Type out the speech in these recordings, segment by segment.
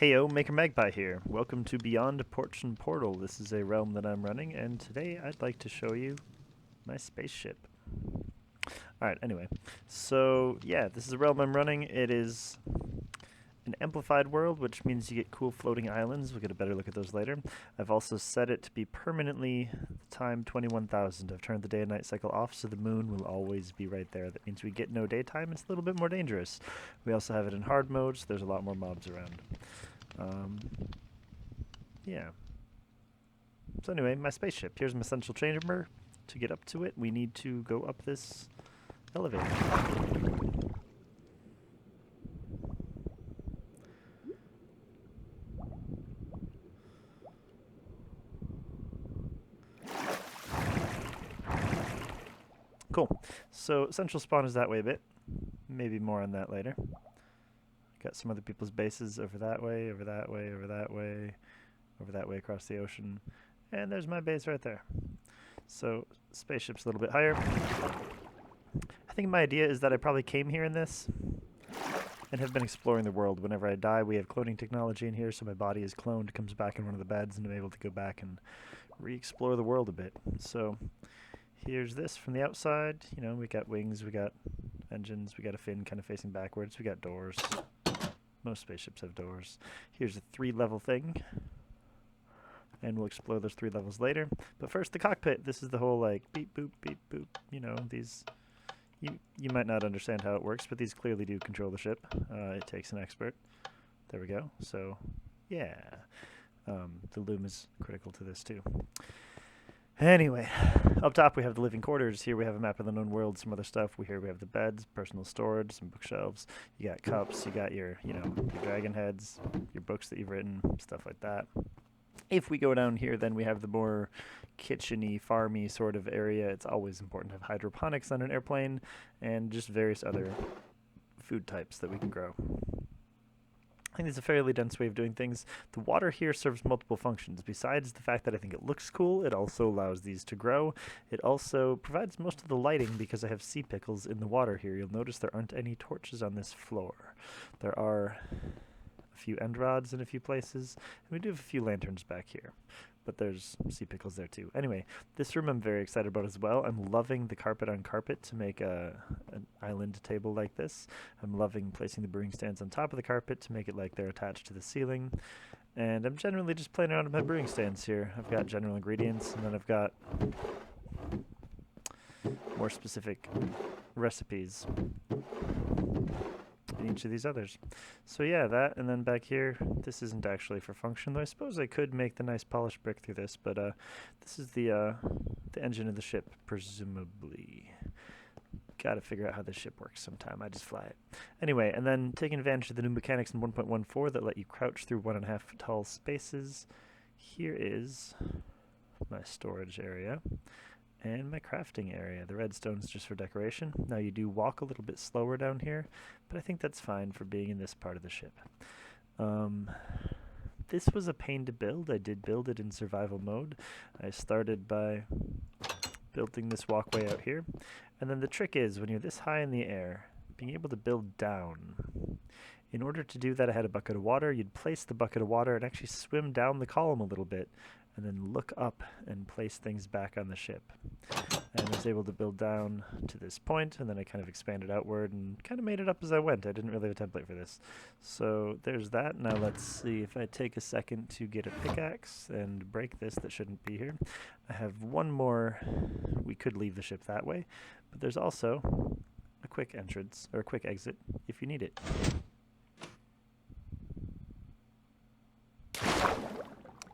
Heyo, Maker Magpie here. Welcome to Beyond Porch and Portal. This is a realm that I'm running, and today I'd like to show you my spaceship. Alright, anyway. So, yeah, this is a realm I'm running. It is an amplified world, which means you get cool floating islands. We'll get a better look at those later. I've also set it to be permanently time 21,000. I've turned the day and night cycle off, so the moon will always be right there. That means we get no daytime. It's a little bit more dangerous. We also have it in hard mode, so there's a lot more mobs around. Yeah. So anyway, my spaceship. Here's my central chamber. To get up to it, we need to go up this elevator. Cool. So central spawn is that way a bit. Maybe more on that later. Got some other people's bases over that way, over that way, over that way, over that way across the ocean. And there's my base right there. So spaceship's a little bit higher. I think my idea is that I probably came here in this and have been exploring the world. Whenever I die, we have cloning technology in here, so my body is cloned, comes back in one of the beds, and I'm able to go back and re-explore the world a bit. So here's this from the outside. You know, we got wings, we got engines, we got a fin kind of facing backwards, we got doors. Most spaceships have doors. Here's a 3-level thing, and we'll explore those 3 levels later. But first, the cockpit. This is the whole, like, beep, boop, beep, boop. You know, these... You might not understand how it works, but these clearly do control the ship. It takes an expert. There we go. So, yeah. The loom is critical to this, too. Anyway, up top we have the living quarters. Here we have a map of the known world, some other stuff. Here we have the beds, personal storage, some bookshelves. You got cups, you got your, your dragon heads, your books that you've written, stuff like that. If we go down here, then we have the more kitchen-y, farmy sort of area. It's always important to have hydroponics on an airplane and just various other food types that we can grow. I think it's a fairly dense way of doing things. The water here serves multiple functions. Besides the fact that I think it looks cool, it also allows these to grow. It also provides most of the lighting because I have sea pickles in the water here. You'll notice there aren't any torches on this floor. There are a few end rods in a few places, and we do have a few lanterns back here. But there's sea pickles there too. Anyway, this room I'm very excited about as well. I'm loving the carpet on carpet to make an island table like this. I'm loving placing the brewing stands on top of the carpet to make it like they're attached to the ceiling. And I'm generally just playing around with my brewing stands here. I've got general ingredients, and then I've got more specific recipes in each of these others. So yeah, that, and then back here, this isn't actually for function, though I suppose I could make the nice polished brick through this, but this is the engine of the ship, presumably. Gotta figure out how this ship works sometime. I just fly it. Anyway, and then taking advantage of the new mechanics in 1.14 that let you crouch through 1.5 tall spaces, here is my storage area and my crafting area. The redstone's just for decoration. Now you do walk a little bit slower down here, but I think that's fine for being in this part of the ship. This was a pain to build. I did build it in survival mode. I started by building this walkway out here, and then the trick is when you're this high in the air, being able to build down. In order to do that, I had a bucket of water. You'd place the bucket of water and actually swim down the column a little bit, and then look up and place things back on the ship. And I was able to build down to this point, and then I kind of expanded outward and kind of made it up as I went. I didn't really have a template for this. So there's that. Now let's see if I take a second to get a pickaxe and break this that shouldn't be here. I have one more. We could leave the ship that way, but there's also a quick entrance, or a quick exit, if you need it.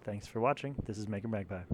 Thanks for watching. This is Maker Magpie.